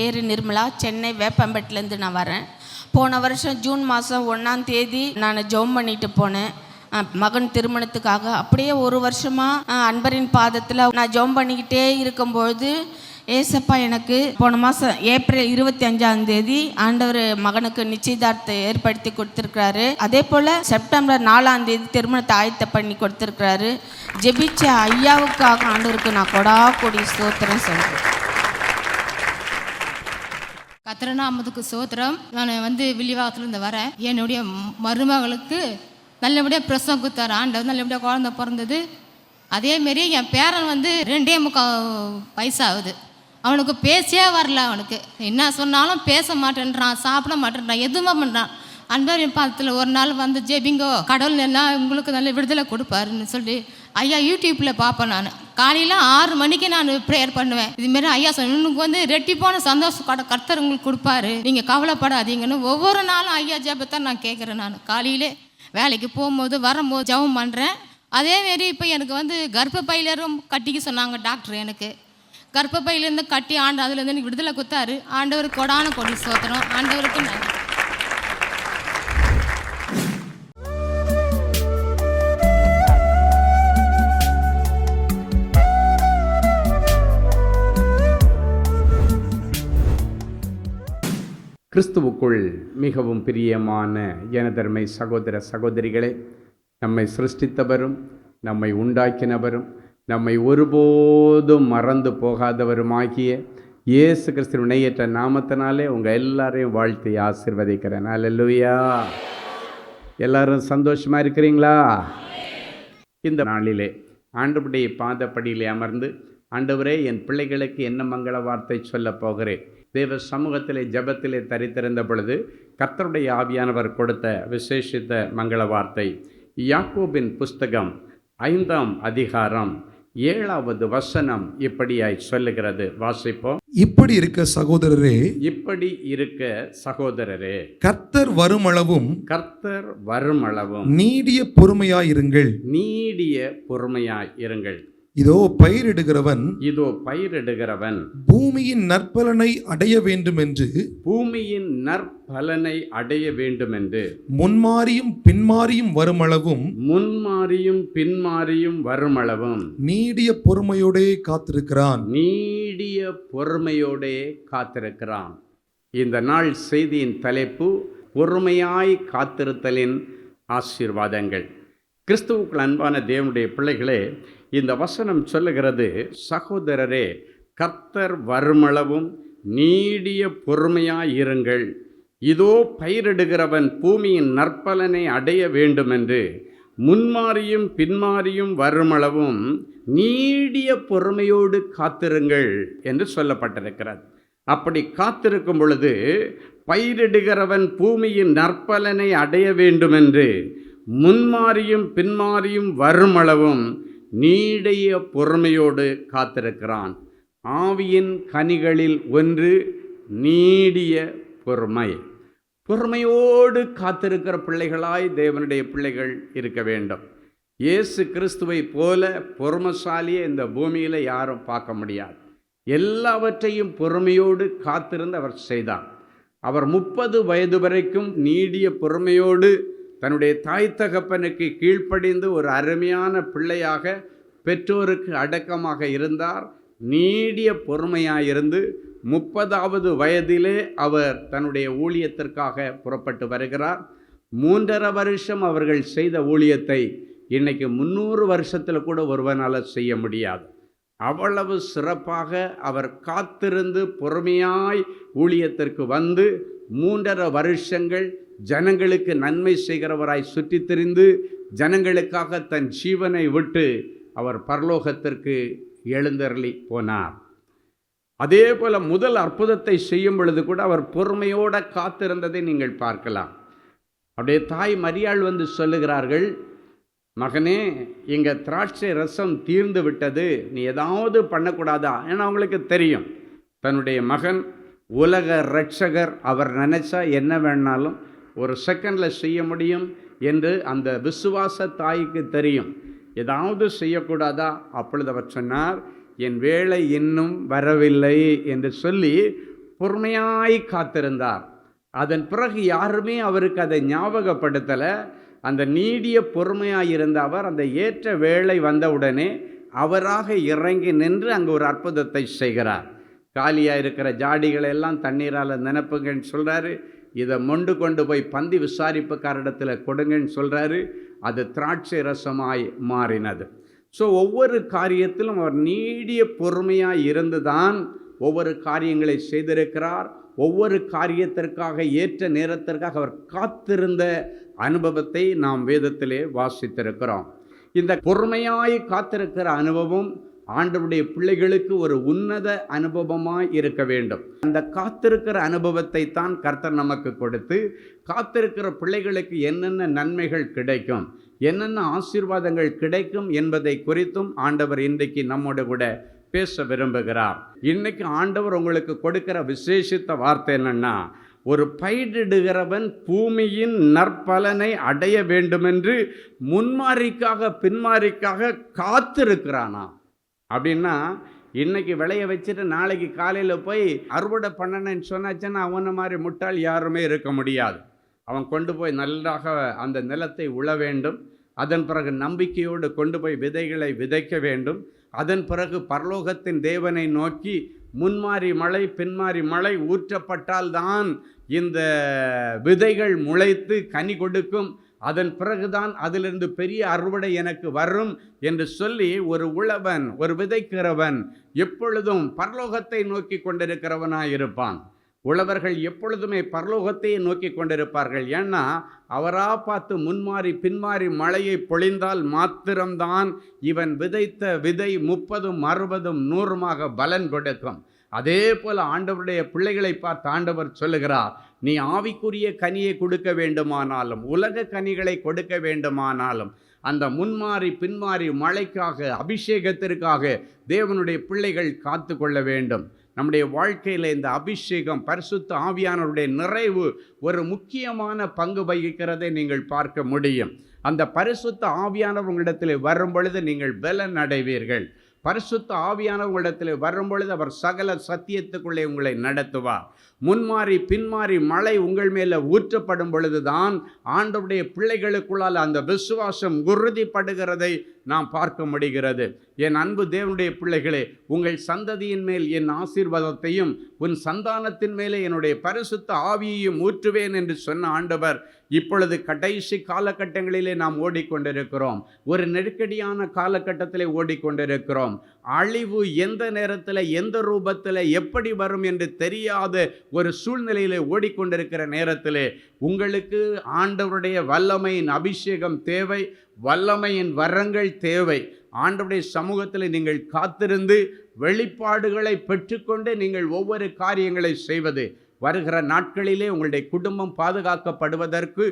பேர் நிர்மலா. சென்னை வேப்பம்பட்டிலேருந்து நான் வரேன். போன வருஷம் ஜூன் மாதம் 1 நான் ஜெபம் பண்ணிட்டு போனேன் மகன் திருமணத்துக்காக. அப்படியே ஒரு வருஷமாக அன்பரின் பாதத்தில் நான் ஜெபம் பண்ணிக்கிட்டே இருக்கும்பொழுது ஏசப்பா எனக்கு போன மாதம் ஏப்ரல் 25 ஆண்டவர் மகனுக்கு நிச்சயதார்த்தத்தை ஏற்படுத்தி கொடுத்துருக்கிறாரு. அதே போல் செப்டம்பர் 4 திருமணத்தை ஆயத்த பண்ணி கொடுத்துருக்கிறாரு. ஜெபிச்ச ஐயாவுக்காக ஆண்டவருக்கு நான் கொடி ஸ்தோத்திரம் சொல்கிறேன். கத்திரநாமத்துக்கு ஸ்தோத்திரம். நான் வில்லிவாக்கத்துலேருந்து வரேன். என்னுடைய மருமகளுக்கு நல்லபடியாக பிரசவம் கொடுத்தாரு ஆண்டவர். நல்லபடியாக குழந்தை பிறந்தது. அதேமாரி என் பேரன் 2.25 வயசாகுது. அவனுக்கு பேசவே வரல. அவனுக்கு என்ன சொன்னாலும் பேச மாட்டேன்றான், சாப்பிட மாட்டேன்றான், எதுவுமே பண்ணுறான். அன்பரின் பாதத்தில் ஒரு நாள் ஜெபிங்கோ, கடவுள் எல்லாம் உங்களுக்கு நல்ல விடுதலை கொடுப்பாருன்னு சொல்லி ஐயா யூடியூப்பில் பார்ப்பேன். நான் காலையில் 6 மணிக்கு நான் ப்ரேயர் பண்ணுவேன். இதுமாரி ஐயா உனக்கு ரெட்டிப்பான சந்தோஷம் கர்த்தர் உங்களுக்கு கொடுப்பாரு, நீங்கள் கவலைப்படாதீங்கன்னு ஒவ்வொரு நாளும் ஐயா ஜெபத்தை நான் கேட்குறேன். நான் காலையிலே வேலைக்கு போகும்போது வரும்போது ஜெபம் பண்ணுறேன். அதேமாரி இப்போ எனக்கு கர்ப்பப்பையிலும் கட்டிக்க சொன்னாங்க டாக்டர். எனக்கு கர்ப்பப்பையிலேருந்து கட்டி அதுலேருந்து எனக்கு விடுதலை கொடுத்தாரு. ஆண்டவருக்கு கொடி ஸ்தோத்திரம். ஆண்டவருக்கு நன்றி. கிறிஸ்துவுக்குள் மிகவும் பிரியமான எனதருமை சகோதர சகோதரிகளே, நம்மை சிருஷ்டித்தவரும் நம்மை உண்டாக்கினவரும் நம்மை ஒருபோதும் மறந்து போகாதவருமாகிய இயேசு கிறிஸ்து இணையற்ற நாமத்தினாலே உங்கள் எல்லாரையும் வாழ்த்தி ஆசீர்வதிக்கிறேன். அல்லேலூயா. எல்லாரும் சந்தோஷமாக இருக்கிறீங்களா? இந்த நாளிலே ஆண்டவருடைய பாதப்படியிலே அமர்ந்து, ஆண்டவரே என் பிள்ளைகளுக்கு என்ன மங்கள வார்த்தை சொல்ல போகிறேன். தேவ சமூகத்திலே ஜபத்திலே தரித்திருந்த பொழுது கர்த்தருடைய ஆவியானவர் கொடுத்த விசேஷித்த மங்கள வார்த்தை யாக்கோபின் புஸ்தகம் 5ஆம் அதிகாரம் 7வது வசனம் இப்படியாய் சொல்லுகிறது. வாசிப்போம். இப்படி இருக்க சகோதரரே, கர்த்தர் வருமளவும் நீடிய பொறுமையாயிருங்கள். இதோ பயிரிடுகிறவன் பூமியின் நற்பலனை அடைய வேண்டும் என்று முன்மாறியும் பின்மாறியும் வருமளவும் நீடிய பொறுமையோடே காத்திருக்கிறான். இந்த நாள் செய்தியின் தலைப்பு பொறுமையாய் காத்திருத்தலின் ஆசீர்வாதங்கள். கிறிஸ்துவுக்குள் அன்பான தேவனுடைய பிள்ளைகளே, இந்த வசனம் சொல்லுகிறது, சகோதரரே, கர்த்தர் வருமளவும் நீடிய பொறுமையாயிருங்கள். இதோ பயிரிடுகிறவன் பூமியின் நற்பலனை அடைய வேண்டுமென்று முன்மாறியும் பின்மாறியும் வருமளவும் நீடிய பொறுமையோடு காத்திருங்கள் என்று சொல்லப்பட்டிருக்கிறது. அப்படி காத்திருக்கும் பொழுது பயிரிடுகிறவன் பூமியின் நற்பலனை அடைய வேண்டுமென்று முன்மாறியும் பின்மாறியும் வருமளவும் நீடிய பொறுமையோடு காத்திருக்கிறான். ஆவியின் கனிகளில் ஒன்று நீடிய பொறுமையோடு காத்திருக்கிற பிள்ளைகளாய் தேவனுடைய பிள்ளைகள் இருக்க வேண்டும். இயேசு கிறிஸ்துவை போல பொறுமைசாலியை இந்த பூமியில் யாரும் பார்க்க முடியாது. எல்லாவற்றையும் பொறுமையோடு காத்திருந்து அவர் செய்தார். அவர் 30 வயது வரைக்கும் நீடிய பொறுமையோடு தன்னுடைய தாய் தகப்பனுக்கு கீழ்ப்படிந்து ஒரு அருமையான பிள்ளையாக பெற்றோருக்கு அடக்கமாக இருந்தார். நீடிய பொறுமையாயிருந்து 30வது வயதிலே அவர் தன்னுடைய ஊழியத்திற்காக புறப்பட்டு வருகிறார். 3.5 வருஷம் அவர்கள் செய்த ஊழியத்தை இன்னைக்கு 300 வருஷத்தில் கூட ஒருவனால் செய்ய முடியாது. அவ்வளவு சிறப்பாக அவர் காத்திருந்து பொறுமையாய் ஊழியத்திற்கு வந்து 3.5 வருஷங்கள் ஜனங்களுக்கு நன்மை செய்கிறவராய் சுற்றி திரிந்து ஜனங்களுக்காக தன் ஜீவனை விட்டு அவர் பரலோகத்திற்கு எழுந்தருளி போனார். அதே போல முதல் அற்புதத்தை செய்யும் பொழுது கூட அவர் பொறுமையோடு காத்திருந்ததை நீங்கள் பார்க்கலாம். அப்படியே தாய் மரியாள் சொல்லுகிறார்கள், மகனே, இங்கே திராட்சை ரசம் தீர்ந்து விட்டது, நீ ஏதாவது பண்ணக்கூடாதா? ஏன்னா அவங்களுக்கு தெரியும் தன்னுடைய மகன் உலக இரட்சகர், அவர் நினைச்சா என்ன வேணாலும் ஒரு செகண்டில் செய்ய முடியும் என்று அந்த விசுவாச தாய்க்கு தெரியும். ஏதாவது செய்யக்கூடாதா? அப்பொழுது அவர் சொன்னார், என் வேலை இன்னும் வரவில்லை என்று சொல்லி பொறுமையாய் காத்திருந்தார். அதன் பிறகு யாருமே அவருக்கு அதை ஞாபகப்படுத்தலை. அந்த நீடிய பொறுமையாய் இருந்த அவர் அந்த ஏற்ற வேளை வந்தவுடனே அவராக இறங்கி நின்று அங்கே ஒரு அற்புதத்தை செய்கிறார். காலியாக இருக்கிற ஜாடிகளை எல்லாம் தண்ணீரால் நிரப்புங்கன்னு சொல்கிறாரு. இதை மொண்டு கொண்டு போய் பந்தி விசாரிப்புக்காரிடத்தில் கொடுங்கன்னு சொல்கிறாரு. அது திராட்சை ரசமாய் மாறினது. ஸோ ஒவ்வொரு காரியத்திலும் அவர் நீடிய பொறுமையாக இருந்து தான் ஒவ்வொரு காரியங்களை செய்திருக்கிறார். ஒவ்வொரு காரியத்திற்காக ஏற்ற நேரத்திற்காக அவர் காத்திருந்த அனுபவத்தை நாம் வேதத்திலே வாசித்திருக்கிறோம். இந்த பொறுமையாய் காத்திருக்கிற அனுபவம் ஆண்டவருடைய பிள்ளைகளுக்கு ஒரு உன்னத அனுபவமாய் இருக்க வேண்டும். அந்த காத்திருக்கிற அனுபவத்தை தான் கர்த்தர் நமக்கு கொடுத்து, காத்திருக்கிற பிள்ளைகளுக்கு என்னென்ன நன்மைகள் கிடைக்கும், என்னென்ன ஆசீர்வாதங்கள் கிடைக்கும் என்பதை குறித்தும் ஆண்டவர் இன்றைக்கு நம்மோடு கூட பேச விரும்புகிறார். இன்னைக்கு ஆண்டவர் உங்களுக்கு கொடுக்கிற விசேஷித்த வார்த்தை என்னன்னா, ஒரு பயிரிடுகிறவன் பூமியின் நற்பலனை அடைய வேண்டுமென்று முன்மாரிக்காக பின்மாரிக்காக காத்திருக்கிறானா. அப்படின்னா இன்னைக்கு விளைய வச்சுட்டு நாளைக்கு காலையில் போய் அறுவடை பண்ணணுன்னு சொன்னாச்சுன்னா அவனை மாதிரி முட்டாள் யாருமே இருக்க முடியாது. அவன் கொண்டு போய் நன்றாக அந்த நிலத்தை உழ வேண்டும். அதன் பிறகு நம்பிக்கையோடு கொண்டு போய் விதைகளை விதைக்க வேண்டும். அதன் பிறகு பரலோகத்தின் தேவனை நோக்கி முன்மாறி மழை பின்மாறி மழை ஊற்றப்பட்டால்தான் இந்த விதைகள் முளைத்து கனி கொடுக்கும். அதன் பிறகுதான் அதிலிருந்து பெரிய அறுவடை எனக்கு வரும் என்று சொல்லி ஒரு உழவன், ஒரு விதைக்கிறவன் எப்பொழுதும் பரலோகத்தை நோக்கி கொண்டிருக்கிறவனாய் இருப்பான். உழவர்கள் எப்பொழுதுமே பரலோகத்தையே நோக்கி கொண்டிருப்பார்கள். ஏன்னா அவரா பார்த்து முன்மாறி பின்மாறி மழையை பொழிந்தால் மாத்திரம்தான் இவன் விதைத்த விதை 30, 60, 100 பலன் கொடுக்கும். அதே போல் ஆண்டவருடைய பிள்ளைகளை பார்த்து ஆண்டவர் சொல்லுகிறார், நீ ஆவிக்குரிய கனியை கொடுக்க வேண்டுமானாலும் உலக கனிகளை கொடுக்க வேண்டுமானாலும் அந்த முன்மாறி பின்மாறி மழைக்காக அபிஷேகத்திற்காக தேவனுடைய பிள்ளைகள் காத்து கொள்ள வேண்டும். நம்முடைய வாழ்க்கையில் இந்த அபிஷேகம், பரிசுத்த ஆவியானவருடைய நிறைவு ஒரு முக்கியமான பங்கு வகிக்கிறதை நீங்கள் பார்க்க முடியும். அந்த பரிசுத்த ஆவியானவர் உங்களிடத்தில் வரும் பொழுது நீங்கள் பலன் அடைவீர்கள். பரிசுத்த ஆவியானவர் உங்களிடத்தில் வரும் பொழுது அவர் சகல சத்தியத்துக்குள்ளே உங்களை நடத்துவார். முன்மாறி பின்மாறி மழை உங்கள் மேலே ஊற்றப்படும் பொழுதுதான் ஆண்டவருடைய பிள்ளைகளுக்குள்ளால் அந்த விசுவாசம் உறுதிப்படுகிறதை நாம் பார்க்க முடிகிறது. என் அன்பு தேவனுடைய பிள்ளைகளே, உங்கள் சந்ததியின் மேல் என் ஆசீர்வாதத்தையும் உன் சந்தானத்தின் மேலே என்னுடைய பரிசுத்த ஆவியையும் ஊற்றுவேன் என்று சொன்ன ஆண்டவர் இப்பொழுது கடைசி காலகட்டங்களிலே நாம் ஓடிக்கொண்டிருக்கிறோம். ஒரு நெருக்கடியான காலகட்டத்திலே ஓடிக்கொண்டிருக்கிறோம். அழிவு எந்த நேரத்தில் எந்த ரூபத்தில் எப்படி வரும் என்று தெரியாத ஒரு சூழ்நிலையில் ஓடிக்கொண்டிருக்கிற நேரத்திலே உங்களுக்கு ஆண்டவருடைய வல்லமையின் அபிஷேகம் தேவை, வல்லமையின் வரங்கள் தேவை. ஆண்டவருடைய சமூகத்தில் நீங்கள் காத்திருந்து வெளிப்பாடுகளை பெற்றுக்கொண்டு நீங்கள் ஒவ்வொரு காரியங்களை செய்வது வருகிற நாட்களிலே உங்களுடைய குடும்பம் பாதுகாக்கப்படுவதற்கு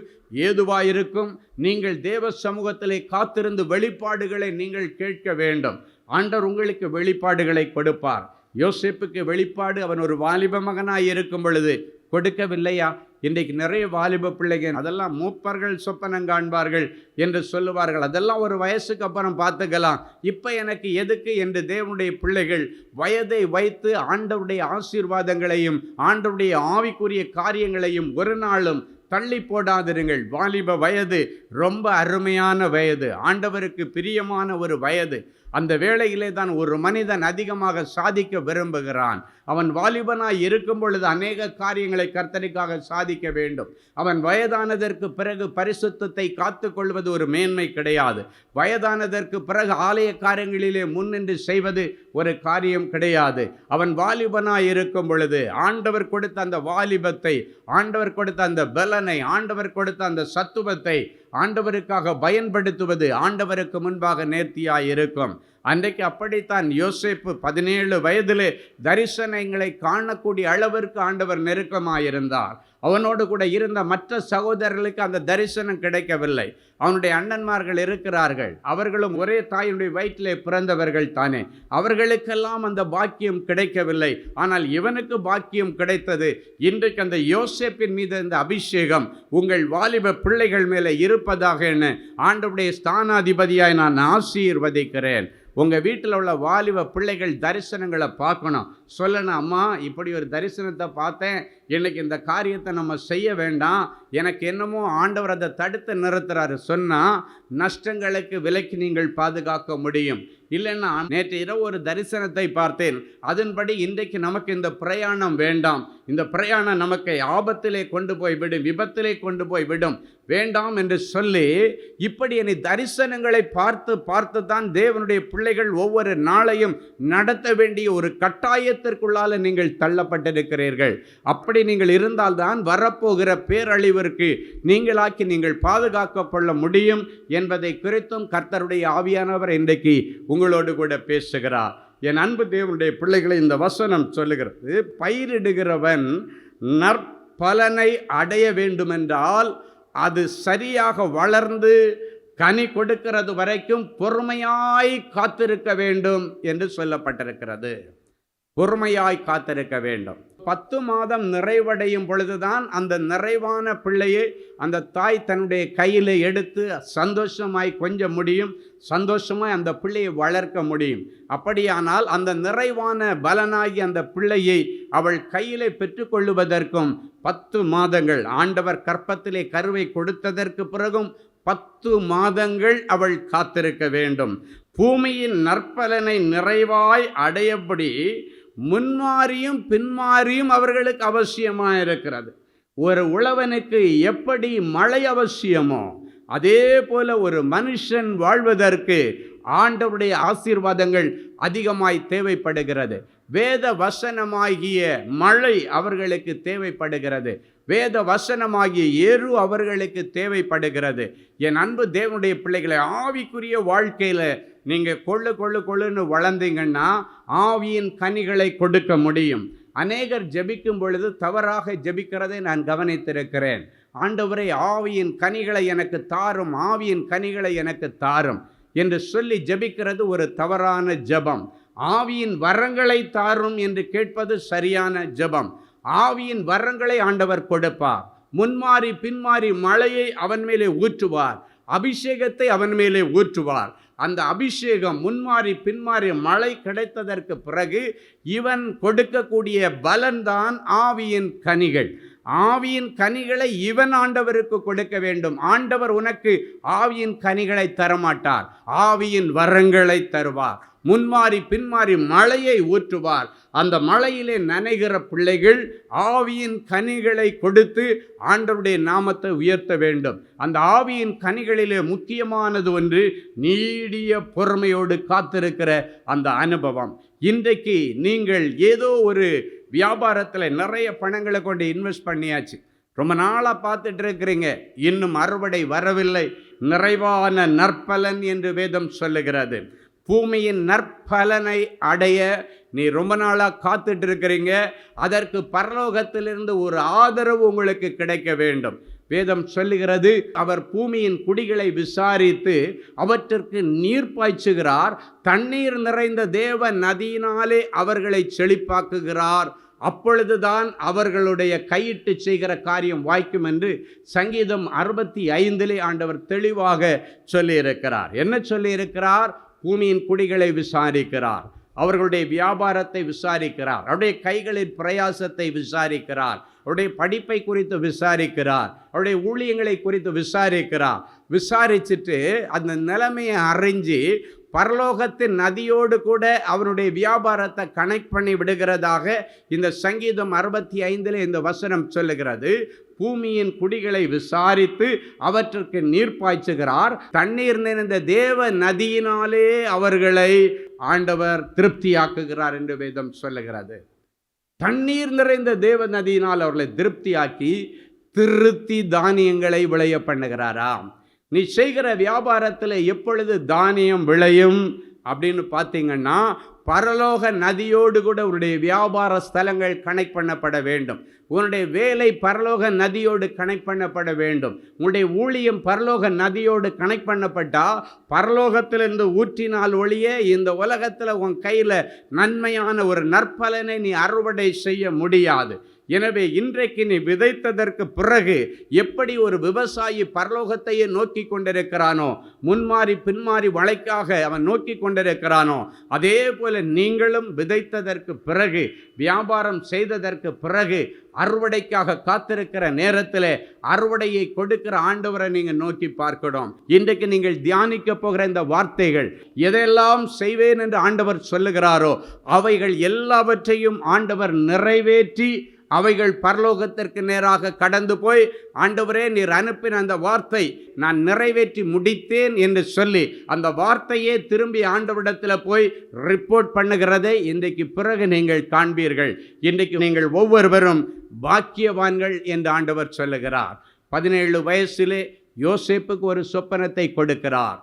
ஏதுவாயிருக்கும். நீங்கள் தேவ சமூகத்திலே காத்திருந்து வெளிப்பாடுகளை நீங்கள் கேட்க வேண்டும். ஆண்டவர் உங்களுக்கு வெளிப்பாடுகளை கொடுப்பார். யோசேப்புக்கு வெளிப்பாடு அவன் ஒரு வாலிப மகனாய் இருக்கும் பொழுது கொடுக்கவில்லையா? இன்றைக்கு நிறைய வாலிப பிள்ளைகள் அதெல்லாம் மூப்பர்கள் சொப்பனம் காண்பார்கள் என்று சொல்லுவார்கள். அதெல்லாம் ஒரு வயசுக்கு அப்புறம் பார்த்துக்கலாம், இப்போ எனக்கு எதுக்கு என்று தேவனுடைய பிள்ளைகள் வயதை வைத்து ஆண்டவருடைய ஆசீர்வாதங்களையும் ஆண்டவருடைய ஆவிக்குரிய காரியங்களையும் ஒரு நாளும் தள்ளி போடாதிருங்கள். வாலிப வயது ரொம்ப அருமையான வயது, ஆண்டவருக்கு பிரியமான ஒரு வயது. அந்த வேளையிலே தான் ஒரு மனிதன் அதிகமாக சாதிக்க விரும்புகிறான். அவன் வாலிபனாய் இருக்கும் பொழுது அநேக காரியங்களை கர்த்தருக்காக சாதிக்க வேண்டும். அவன் வயதானதற்கு பிறகு பரிசுத்தத்தை காத்து கொள்வது ஒரு மேன்மை கிடையாது. வயதானதற்கு பிறகு ஆலய காரியங்களிலே முன்னின்று செய்வது ஒரு காரியம் கிடையாது. அவன் வாலிபனாய் இருக்கும் பொழுது ஆண்டவர் கொடுத்த அந்த வாலிபத்தை, ஆண்டவர் கொடுத்த அந்த பலனை, ஆண்டவர் கொடுத்த அந்த சத்துவத்தை ஆண்டவருக்காக பயன்படுத்துவது ஆண்டவருக்கு முன்பாக நேர்த்தியாய் இருக்கும். அன்றைக்கு அப்படித்தான் யோசேப்பு 17 வயதிலே தரிசனங்களை காணக்கூடிய அளவிற்கு ஆண்டவர் நெருக்கமாயிருந்தார். அவனோடு கூட இருந்த மற்ற சகோதரர்களுக்கு அந்த தரிசனம் கிடைக்கவில்லை. அவனுடைய அண்ணன்மார்கள் இருக்கிறார்கள், அவர்களும் ஒரே தாயினுடைய வயிற்றிலே பிறந்தவர்கள் தானே, அவர்களுக்கெல்லாம் அந்த பாக்கியம் கிடைக்கவில்லை. ஆனால் இவனுக்கு பாக்கியம் கிடைத்தது. இன்றைக்கு அந்த யோசேப்பின் மீது இந்த அபிஷேகம் உங்கள் வாலிப பிள்ளைகள் மேலே இருப்பதாக என ஆண்டவருடைய ஸ்தானாதிபதியாய் நான் ஆசீர்வதிக்கிறேன். உங்கள் வீட்டில் உள்ள வாலிப பிள்ளைகள் தரிசனங்களை பார்க்கணும், சொல்லணும், அம்மா இப்படி ஒரு தரிசனத்தை பார்த்தேன், இன்னைக்கு இந்த காரியத்தை நம்ம செய்ய வேண்டாம், எனக்கு என்னமோ ஆண்டவர் அதை தடுத்து நிறுத்துறாரு சொன்னால் நஷ்டங்களுக்கு விலக்கி நீங்கள் பாதுகாக்க முடியும். இல்லைன்னா நேற்று இரவு ஒரு தரிசனத்தை பார்த்தேன், அதன்படி இன்றைக்கு நமக்கு இந்த பிரயாணம் வேண்டாம், இந்த பிரயாணம் நமக்கு ஆபத்திலே கொண்டு போய் விடும், விபத்திலே கொண்டு போய் விடும், வேண்டாம் என்று சொல்லி இப்படி என்னை தரிசனங்களை பார்த்து தான் தேவனுடைய பிள்ளைகள் ஒவ்வொரு நாளையும் நடத்த வேண்டிய ஒரு கட்டாயத்திற்குள்ளால நீங்கள் தள்ளப்பட்டிருக்கிறீர்கள். அப்படி நீங்கள் இருந்தால்தான் வரப்போகிற பேரழிவிற்கு நீங்கள் பாதுகாக்கப்பட முடியும் என்பதை குறித்தும் கர்த்தருடைய ஆவியானவர் இன்றைக்கு உங்களோடு கூட பேசுகிறார். என் அன்பு தேவனுடைய பிள்ளைகளை இந்த வசனம் சொல்லுகிறது, பயிரிடுகிறவன் நற்பலனை அடைய வேண்டுமென்றால் அது சரியாக வளர்ந்து கனி கொடுக்கிறது வரைக்கும் பொறுமையாய் காத்திருக்க வேண்டும் என்று சொல்லப்பட்டிருக்கிறது. பொறுமையாய் காத்திருக்க வேண்டும். 10 மாதம் நிறைவடையும் பொழுதுதான் அந்த நிறைவான பிள்ளையை அந்த தாய் தன்னுடைய கையில் எடுத்து சந்தோஷமாய் கொஞ்ச முடியும், சந்தோஷமாய் அந்த பிள்ளையை வளர்க்க முடியும். அப்படியானால் அந்த நிறைவான பலனாகி அந்த பிள்ளையை அவள் கையிலே பெற்றுக்கொள்ளுவதற்கும் 10 மாதங்கள், ஆண்டவர் கற்பத்திலே கருவை கொடுத்ததற்கு பிறகும் 10 மாதங்கள் அவள் காத்திருக்க வேண்டும். பூமியின் நற்பலனை நிறைவாய் அடையபடி முன்மாறியும் பின்மாறியும் அவர்களுக்கு அவசியமாக இருக்கிறது. ஒரு உழவனுக்கு எப்படி மழை அவசியமோ அதே போல ஒரு மனுஷன் வாழ்வதற்கு ஆண்டவருடைய ஆசீர்வாதங்கள் அதிகமாய் தேவைப்படுகிறது. வேத வசனமாகிய மழை அவர்களுக்கு தேவைப்படுகிறது. வேத வசனமாகிய எரு அவர்களுக்கு தேவைப்படுகிறது. என் அன்பு தேவனுடைய பிள்ளைகளை, ஆவிக்குரிய வாழ்க்கையில் நீங்கள் கொள்ளுன்னு வளர்ந்தீங்கன்னா ஆவியின் கனிகளை கொடுக்க முடியும். அநேகர் ஜெபிக்கும் பொழுது தவறாக ஜெபிக்கிறதை நான் கவனித்திருக்கிறேன். ஆண்டவரே, ஆவியின் கனிகளை எனக்கு தாரும், ஆவியின் கனிகளை எனக்கு தாரும் என்று சொல்லி ஜெபிக்கிறது ஒரு தவறான ஜெபம். ஆவியின் வரங்களை தாரும் என்று கேட்பது சரியான ஜெபம். ஆவியின் வரங்களை ஆண்டவர் கொடுப்பார். முன்மாறி பின்மாறி மழையை அவன் மேலே ஊற்றுவார், அபிஷேகத்தை அவன் மேலே ஊற்றுவார். அந்த அபிஷேகம் முன்மாறி பின்மாறி மழை கிடைத்ததற்கு பிறகு இவன் கொடுக்கக்கூடிய பலன்தான் ஆவியின் கனிகள். ஆவியின் கனிகளை இவன் ஆண்டவருக்கு கொடுக்க வேண்டும். ஆண்டவர் உனக்கு ஆவியின் கனிகளை தரமாட்டார், ஆவியின் வரங்களை தருவார். முன்மாறி பின்மாறி மழையை ஊற்றுவார். அந்த மழையிலே நனைகிற பிள்ளைகள் ஆவியின் கனிகளை கொடுத்து ஆண்டவருடைய நாமத்தை உயர்த்த வேண்டும். அந்த ஆவியின் கனிகளிலே முக்கியமானது ஒன்று நீடிய பொறுமையோடு காத்திருக்கிற அந்த அனுபவம். இன்றைக்கு நீங்கள் ஏதோ ஒரு வியாபாரத்தில் நிறைய பணங்களை கொண்டு இன்வெஸ்ட் பண்ணியாச்சு, ரொம்ப நாளாக பார்த்துட்டு இருக்கிறீங்க, இன்னும் அறுவடை வரவில்லை. நிறைவான நற்பலன் என்று வேதம் சொல்லுகிறது. பூமியின் நற்பலனை அடைய நீ ரொம்ப நாளாக காத்துட்டு இருக்கிறீங்க. அதற்கு பரலோகத்திலிருந்து ஒரு ஆதரவு உங்களுக்கு கிடைக்க வேண்டும். வேதம் சொல்லுகிறது, அவர் பூமியின் குடிகளை விசாரித்து அவற்றிற்கு நீர் பாய்ச்சுகிறார், தண்ணீர் நிறைந்த தேவ நதியினாலே அவர்களை செழிப்பாக்குகிறார், அப்பொழுதுதான் அவர்களுடைய கையிட்டு செய்கிற காரியம் வாய்க்கும் என்று சங்கீதம் 65 ஆண்டவர் தெளிவாக சொல்லியிருக்கிறார். என்ன சொல்லியிருக்கிறார்? பூமியின் குடிகளை விசாரிக்கிறார், அவர்களுடைய வியாபாரத்தை விசாரிக்கிறார், அவருடைய கைகளின் பிரயாசத்தை விசாரிக்கிறார், அவருடைய படிப்பை குறித்து விசாரிக்கிறார், அவருடைய ஊழியங்களை குறித்து விசாரிக்கிறார். விசாரிச்சுட்டு அந்த நிலைமையை அறிஞ்சு பரலோகத்தின் நதியோடு கூட அவனுடைய வியாபாரத்தை கனெக்ட் பண்ணி விடுகிறதாக இந்த சங்கீதம் 65 இந்த வசனம் சொல்லுகிறது. பூமியின் குடிகளை விசாரித்து அவற்றிற்கு நீர் பாய்ச்சுகிறார், தண்ணீர் நிறைந்த தேவ நதியினாலே அவர்களை ஆண்டவர் திருப்தியாக்குகிறார் என்று வேதம் சொல்லுகிறது. தண்ணீர் நிறைந்த தேவ நதியினால் அவர்களை திருப்தியாக்கி திருத்தி தானியங்களை விளைய பண்ணுகிறாராம். நீ செய்கிற வியாபாரத்தில் எப்பொழுது தானியம் விளையும் அப்படின்னு பார்த்தீங்கன்னா, பரலோக நதியோடு கூட உன்னுடைய வியாபார ஸ்தலங்கள் கனெக்ட் பண்ணப்பட வேண்டும். உன்னுடைய வேலை பரலோக நதியோடு கனெக்ட் பண்ணப்பட வேண்டும். உன்னுடைய ஊழியம் பரலோக நதியோடு கனெக்ட் பண்ணப்பட்டால் பரலோகத்திலிருந்து ஊற்றினால் ஒழிய இந்த உலகத்தில் உன் கையில் நன்மையான ஒரு நற்பலனை நீ அறுவடை செய்ய முடியாது. எனவே இன்றைக்கு நீ விதைத்ததற்கு பிறகு எப்படி ஒரு விவசாயி பரலோகத்தையே நோக்கி கொண்டிருக்கிறானோ, முன்மாறி பின்மாறி வளைக்காக அவன் நோக்கி கொண்டிருக்கிறானோ, அதே போல நீங்களும் விதைத்ததற்கு பிறகு, வியாபாரம் செய்ததற்கு பிறகு, அறுவடைக்காக காத்திருக்கிற நேரத்தில் அறுவடையை கொடுக்கிற ஆண்டவரை நீங்கள் நோக்கி பார்க்கணும். இன்றைக்கு நீங்கள் தியானிக்க போகிற இந்த வார்த்தைகள், எதையெல்லாம் செய்வேன் என்று ஆண்டவர் சொல்லுகிறாரோ அவைகள் எல்லாவற்றையும் ஆண்டவர் நிறைவேற்றி அவைகள் பரலோகத்திற்கு நேராக கடந்து போய், ஆண்டவரே நீர் அனுப்பின அந்த வார்த்தை நான் நிறைவேற்றி முடித்தேன் என்று சொல்லி அந்த வார்த்தையே திரும்பி ஆண்டவரிடத்தில் போய் ரிப்போர்ட் பண்ணுகிறதை இன்றைக்கு பிறகு நீங்கள் காண்பீர்கள். இன்றைக்கு நீங்கள் ஒவ்வொருவரும் பாக்கியவான்கள் என்று ஆண்டவர் சொல்லுகிறார். 17 வயசிலே யோசேப்புக்கு ஒரு சொப்பனத்தை கொடுக்கிறார்.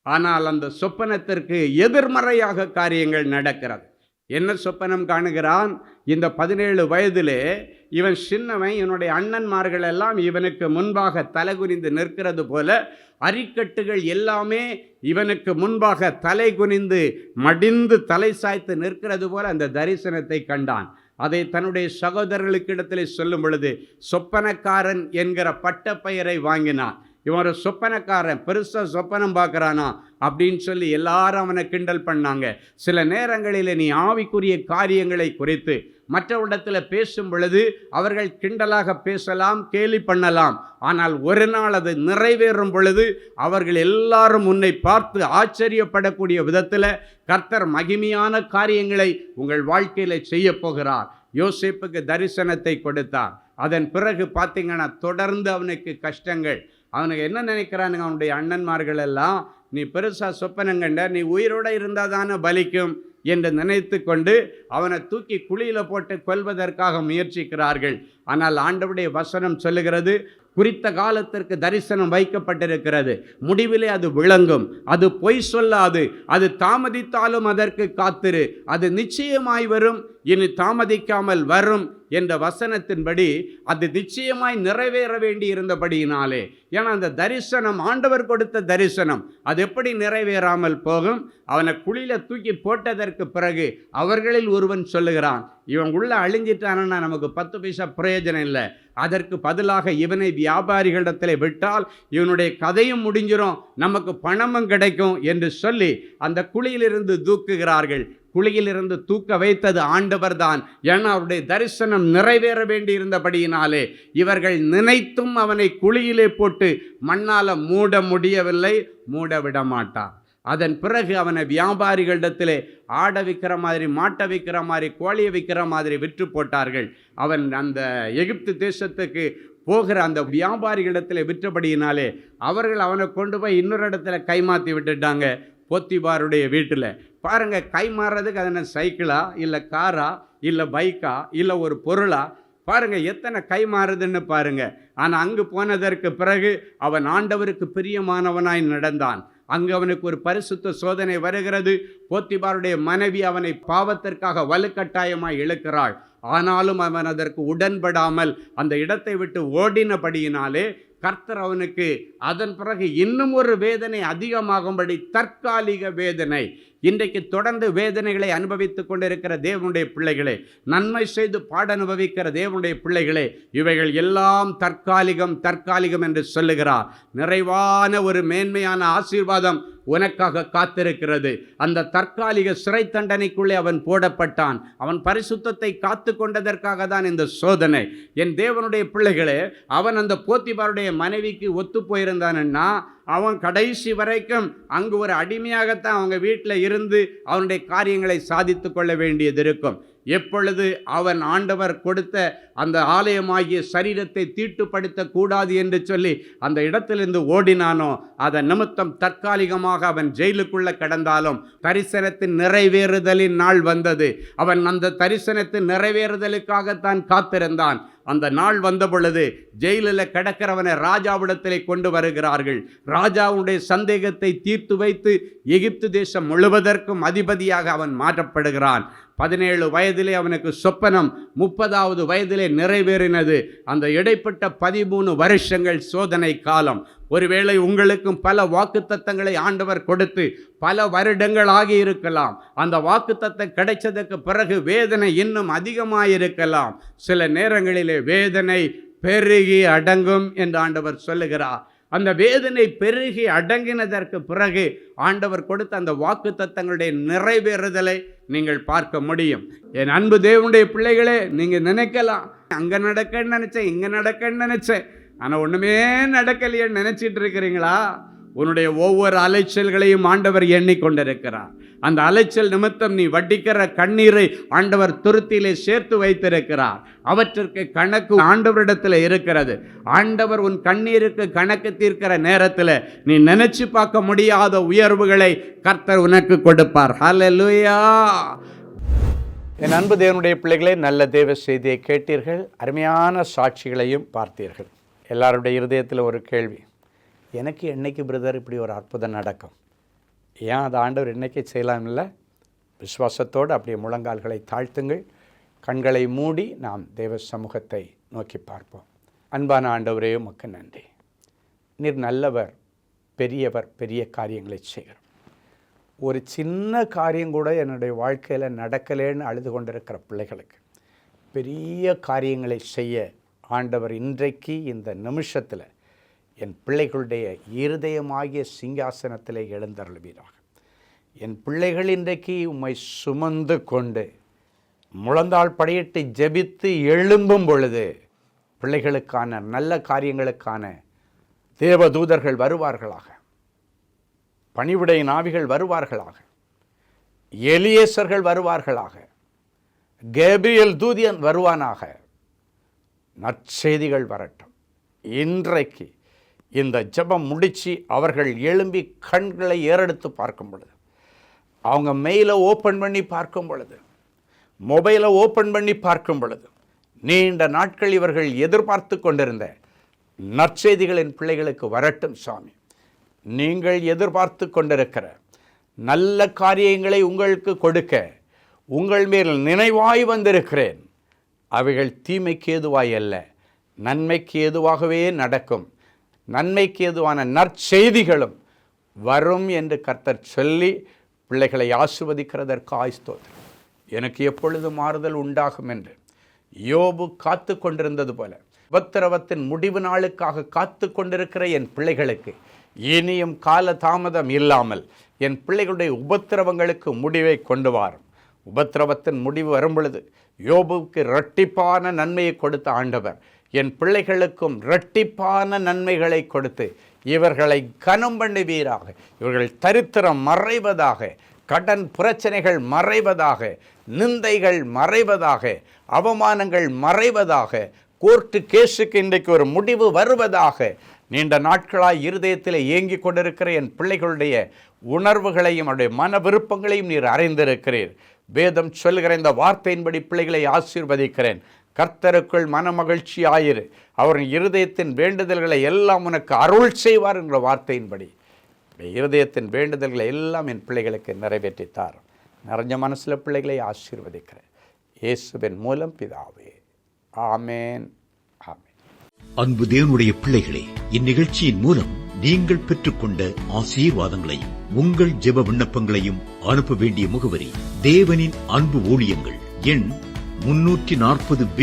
ஆனால் அந்த சொப்பனத்திற்கு எதிர்மறையாக காரியங்கள் நடக்கிறது. என்ன சொப்பனம் காணுகிறான்? இந்த 17 வயதிலே இவன் சின்னவன், இவனுடைய அண்ணன்மார்கள் எல்லாம் இவனுக்கு முன்பாக தலைகுனிந்து நிற்கிறது போல, அரிக்கட்டுகள் எல்லாமே இவனுக்கு முன்பாக தலை குனிந்து மடிந்து தலை சாய்த்து நிற்கிறது போல அந்த தரிசனத்தை கண்டான். அதை தன்னுடைய சகோதரர்களுக்கிடத்தில் சொல்லும் பொழுது சொப்பனக்காரன் என்கிற பட்ட பெயரை வாங்கினான். இவன் ஒரு சொப்பனக்காரன், பெருசாக சொப்பனம் பார்க்குறானா அப்படின்னு சொல்லி எல்லாரும் அவனை கிண்டல் பண்ணாங்க. சில நேரங்களில் நீ ஆவிக்குரிய காரியங்களை குறித்து மற்றவரிடத்தில் பேசும் பொழுது அவர்கள் கிண்டலாக பேசலாம், கேலி பண்ணலாம். ஆனால் ஒரு நாள் அது நிறைவேறும் பொழுது அவர்கள் எல்லாரும் உன்னை பார்த்து ஆச்சரியப்படக்கூடிய விதத்தில் கர்த்தர் மகிமையான காரியங்களை உங்கள் வாழ்க்கையில் செய்ய போகிறார். யோசேப்புக்கு தரிசனத்தை கொடுத்தார். அதன் பிறகு பார்த்தீங்கன்னா தொடர்ந்து அவனுக்கு கஷ்டங்கள். அவனுக்கு என்ன நினைக்கிறானுங்க, அவனுடைய அண்ணன்மார்கள் எல்லாம், நீ பெருசாக சொப்பனங்கண்ட, நீ உயிரோடு இருந்தால் தானே பலிக்கும் என்று நினைத்து கொண்டு அவனை தூக்கி குழியில் போட்டு கொல்வதற்காக முயற்சிக்கிறார்கள். ஆனால் ஆண்டவருடைய வசனம் சொல்லுகிறது, குறித்த காலத்திற்கு தரிசனம் வைக்கப்பட்டிருக்கிறது, முடிவிலே அது விளங்கும், அது பொய் சொல்லாது, அது தாமதித்தாலும் அதற்கு காத்திரு, அது நிச்சயமாய் வரும், இனி தாமதிக்காமல் வரும் என்ற வசனத்தின்படி அது நிச்சயமாய் நிறைவேற வேண்டி இருந்தபடியினாலே, ஏன்னா அந்த தரிசனம் ஆண்டவர் கொடுத்த தரிசனம், அது எப்படி நிறைவேறாமல் போகும்? அவனை குழியில் தூக்கி போட்டதற்கு பிறகு அவர்களில் ஒருவன் சொல்லுகிறான், இவன் உள்ள அழிஞ்சிட்டானா நமக்கு 10 பைசா பிரயோஜனம் இல்லை, அதற்கு பதிலாக இவனை வியாபாரிகளிடத்தில் விட்டால் இவனுடைய கதையும் முடிஞ்சிடும், நமக்கு பணமும் கிடைக்கும் என்று சொல்லி அந்த குழியிலிருந்து தூக்குகிறார்கள். குழியிலிருந்து தூக்க வைத்தது ஆண்டவர் தான். ஏன்னா அவருடைய தரிசனம் நிறைவேற வேண்டி இருந்தபடியினாலே இவர்கள் நினைத்தும் அவனை குழியிலே போட்டு மண்ணால் மூட முடியவில்லை, மூட விட மாட்டார். அதன் பிறகு அவனை வியாபாரிகளிடத்திலே ஆடை விற்கிற மாதிரி, மாட்டை விற்கிற மாதிரி, கோழியை விற்கிற மாதிரி விற்று போட்டார்கள். அவன் அந்த எகிப்து தேசத்துக்கு போகிற அந்த வியாபாரிகளிடத்தில் விற்றபடியினாலே அவர்கள் அவனை கொண்டு போய் இன்னொரு இடத்துல கைமாற்றி விட்டுட்டாங்க, போத்திபாருடைய வீட்டில். பாருங்கள், கை மாறுறதுக்கு அது என்ன சைக்கிளா, இல்லை காரா, இல்லை பைக்கா, இல்லை ஒரு பொருளா? பாருங்கள் எத்தனை கை மாறுதுன்னு பாருங்கள். ஆனால் அங்கு போனதற்கு பிறகு அவன் ஆண்டவருக்கு பிரியமானவனாய் நடந்தான். அங்கு அவனுக்கு ஒரு பரிசுத்த சோதனை வருகிறது. போத்திபாருடைய மனைவி அவனை பாவத்திற்காக வலுக்கட்டாயமாய் இழுக்கிறாள். ஆனாலும் அவன் அதற்கு உடன்படாமல் அந்த இடத்தை விட்டு ஓடினபடியினாலே கர்த்தர் அவனுக்கு அதன் பிறகு இன்னும் ஒரு வேதனை அதிகமாகும்படி, தற்காலிக வேதனை, இன்றைக்கு தொடர்ந்து வேதனைகளை அனுபவித்துக் கொண்டிருக்கிற தேவனுடைய பிள்ளைகளே, நன்மை செய்து பாட அனுபவிக்கிற தேவனுடைய பிள்ளைகளே, இவைகள் எல்லாம் தற்காலிகம் தற்காலிகம் என்று சொல்லுகிறார். நிறைவான ஒரு மேன்மையான ஆசீர்வாதம் உனக்காக காத்திருக்கிறது. அந்த தற்காலிக சிறை தண்டனைக்குள்ளே அவன் போடப்பட்டான். அவன் பரிசுத்தத்தை காத்து கொண்டதற்காக தான் இந்த சோதனை. என் தேவனுடைய பிள்ளைகளே, அவன் அந்த போத்திபாருடைய மனைவிக்கு ஒத்து போயிருந்தான்னா அவன் கடைசி வரைக்கும் அங்கு ஒரு அடிமையாகத்தான் அவங்க வீட்டில் இருந்து அவனுடைய காரியங்களை சாதித்து கொள்ள வேண்டியது இருக்கும். எப்பொழுது அவன் ஆண்டவர் கொடுத்த அந்த ஆலயமாகிய சரீரத்தை தீட்டுப்படுத்தக்கூடாது என்று சொல்லி அந்த இடத்திலிருந்து ஓடினானோ, அதன் நிமித்தம் தற்காலிகமாக அவன் ஜெயிலுக்குள்ளே கடந்தாலும் தரிசனத்தின் நிறைவேறுதலின் நாள் வந்தது. அவன் அந்த தரிசனத்தின் நிறைவேறுதலுக்காகத்தான் காத்திருந்தான். அந்த நாள் வந்த பொழுது ஜெயிலில் கிடக்கிறவனை ராஜாவிடத்திலே கொண்டு வருகிறார்கள். ராஜாவுடைய சந்தேகத்தை தீர்த்து வைத்து எகிப்து தேசம் முழுவதற்கும் அதிபதியாக அவன் மாற்றப்படுகிறான். 17 வயதிலே அவனுக்கு சொப்பனம் 30வது வயதிலே நிறைவேறினது. அந்த இடைப்பட்ட 13 வருஷங்கள் சோதனை காலம். ஒருவேளை உங்களுக்கும் பல வாக்குத்தத்தங்களை ஆண்டவர் கொடுத்து பல வருடங்கள் ஆகி இருக்கலாம். அந்த வாக்குத்தத்தம் கிடைச்சதுக்கு பிறகு வேதனை இன்னும் அதிகமாயிருக்கலாம். சில நேரங்களிலே வேதனை பெருகி அடங்கும் என்று ஆண்டவர் சொல்லுகிறார். அந்த வேதனை பெருகி அடங்கினதற்கு பிறகு ஆண்டவர் கொடுத்த அந்த வாக்குத்தத்தங்களுடைய நிறைவேறுதலை நீங்கள் பார்க்க முடியும். என் அன்பு தேவனுடைய பிள்ளைகளே, நீங்கள் நினைக்கலாம், அங்கே நடக்கன்னு நினச்சேன், இங்கே நடக்கன்னு நினச்சேன், ஆனால் ஒன்றுமே நடக்கலையேன்னு நினச்சிட்டு இருக்கிறீங்களா? உன்னுடைய ஒவ்வொரு அலைச்சல்களையும் ஆண்டவர் எண்ணிக்கொண்டிருக்கிறார். அந்த அலைச்சல் நிமித்தம் நீ வட்டிக்கிற கண்ணீரை ஆண்டவர் துருத்தியிலே சேர்த்து வைத்திருக்கிறார். அவற்றிற்கு கணக்கு ஆண்டவரிடத்தில் இருக்கிறது. ஆண்டவர் உன் கண்ணீருக்கு கணக்கு தீர்க்கிற நேரத்தில் நீ நினைச்சு பார்க்க முடியாத உயர்வுகளை கர்த்தர் உனக்கு கொடுப்பார். ஹல்லேலூயா. என் அன்பு தேவனுடைய பிள்ளைகளே, நல்ல தேவ செய்தியை கேட்டீர்கள். அருமையான சாட்சிகளையும் பார்த்தீர்கள். எல்லாருடைய இருதயத்தில் ஒரு கேள்வி, எனக்கு என்னைக்கு பிரதர் இப்படி ஒரு அற்புதம் நடக்கும்? ஏன் அது ஆண்டவர் என்னைக்கு செய்யலாம் இல்லை? விசுவாசத்தோடு அப்படியே முழங்கால்களை தாழ்த்துங்கள், கண்களை மூடி நாம் தேவ சமூகத்தை நோக்கி பார்ப்போம். அன்பான ஆண்டவரே, உமக்கு நன்றி. நீர் நல்லவர், பெரியவர், பெரிய காரியங்களை செய்கிறார். ஒரு சின்ன காரியம் கூட என்னுடைய வாழ்க்கையில் நடக்கலேன்னு அழுது கொண்டிருக்கிற பிள்ளைகளுக்கு பெரிய காரியங்களை செய்ய ஆண்டவர் இன்றைக்கு இந்த நிமிஷத்தில் என் பிள்ளைகளுடைய இருதயமாகிய சிங்காசனத்திலே எழுந்தருளுவீராக. என் பிள்ளைகள் இன்றைக்கு உம்மை சுமந்து கொண்டு முழந்தாள் படியிட்டு ஜெபித்து எழும்பும் பொழுது பிள்ளைகளுக்கான நல்ல காரியங்களுக்கான தேவதூதர்கள் வருவார்களாக, பணிவிடை நாவிகள் வருவார்களாக, எலியேசர்கள் வருவார்களாக, கேப்ரியல் தூதியன் வருவானாக. நற்செய்திகள் வரட்டும். இன்றைக்கு இந்த ஜெபம் முடித்து அவர்கள் எழும்பி கண்களை ஏறெடுத்து பார்க்கும் பொழுது, அவங்க மெயிலை ஓப்பன் பண்ணி பார்க்கும் பொழுது, மொபைலை ஓப்பன் பண்ணி பார்க்கும் பொழுது, நீண்ட நாட்கள் இவர்கள் எதிர்பார்த்து கொண்டிருந்த நற்செய்திகளின் பிள்ளைகளுக்கு வரட்டும் சாமி. நீங்கள் எதிர்பார்த்து கொண்டிருக்கிற நல்ல காரியங்களை உங்களுக்கு கொடுக்க உங்கள் மேல் நினைவாய் வந்திருக்கிறேன். அவைகள் தீமைக்கு ஏதுவாய் அல்ல, நன்மைக்கு ஏதுவாகவே நடக்கும். நன்மைக்கு ஏதுவான நற்செய்திகளும் வரும் என்று கர்த்தர் சொல்லி பிள்ளைகளை ஆசீர்வதிக்கிறதற்கு ஆய்ஸ்தோத்திரம். எனக்கு எப்பொழுது மாறுதல் உண்டாகும் என்று யோபு காத்து கொண்டிருந்தது போல உபத்திரவத்தின் முடிவு நாளுக்காக காத்து கொண்டிருக்கிற என் பிள்ளைகளுக்கு இனியும் கால தாமதம் இல்லாமல் என் பிள்ளைகளுடைய உபத்திரவங்களுக்கு முடிவை கொண்டு வாரும். உபத்திரவத்தின் முடிவு வரும் பொழுது யோபுவுக்கு இரட்டிப்பான நன்மையை கொடுத்த ஆண்டவர் என் பிள்ளைகளுக்கும் இரட்டிப்பான நன்மைகளை கொடுத்து இவர்களை கனம் பண்ணுவீராக. இவர்கள் தரித்திரம் மறைவதாக, கடன் பிரச்சனைகள் மறைவதாக, நிந்தைகள் மறைவதாக, அவமானங்கள் மறைவதாக, கோர்ட்டு கேஸுக்கு இன்றைக்கு ஒரு முடிவு வருவதாக. நீண்ட நாட்களாய் இருதயத்தில் ஏங்கி கொண்டிருக்கிற என் பிள்ளைகளுடைய உணர்வுகளையும் அவருடைய மன விருப்பங்களையும் நீர் அறிந்திருக்கிறீர். வேதம் சொல்லுகிற இந்த வார்த்தையின்படி பிள்ளைகளை ஆசீர்வதிக்கிறேன். கர்த்தருக்குள் மன மகிழ்ச்சி ஆயிரு, அவரின் இருதயத்தின் வேண்டுதல்களை எல்லாம் உனக்கு அருள் செய்வார் என்ற வார்த்தையின்படி இருதயத்தின் வேண்டுதல்களை எல்லாம் என் பிள்ளைகளுக்கு நிறைவேற்றித்தார். நிறைஞ்ச மனசில் பிள்ளைகளை ஆசீர்வதிக்கிறேன் இயேசுவின் மூலம் பிதாவே, ஆமேன், ஆமேன். அன்பு தேவனுடைய பிள்ளைகளே, இந்நிகழ்ச்சியின் மூலம் நீங்கள் பெற்றுக்கொண்ட ஆசீர்வாதங்களையும் உங்கள் ஜெப விண்ணப்பங்களையும் அனுப்ப வேண்டிய முகவரி தேவனின் அன்பு ஊழியங்கள், எண் 340B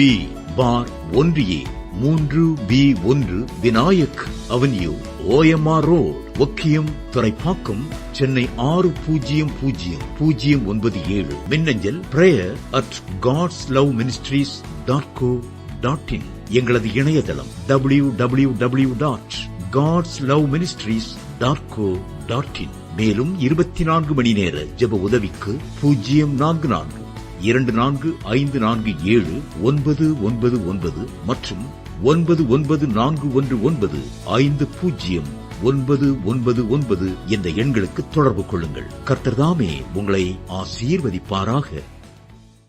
பார் 1A 3B1 Vinayak avenue, OMR road, Okkiyam, Thoraipakkam, Chennai 600097. மின்னஞ்சல் prayer@godsloveministries.co.in. எங்களது இணையதளம் www.godsloveministries.co.in. மேலும் 24 மணி நேர ஜெப உதவிக்கு 04454579999 மற்றும் 9941950999 என்ற எண்களுக்கு தொடர்பு கொள்ளுங்கள். கர்த்தர் தாமே உங்களை ஆசீர்வதிப்பாராக.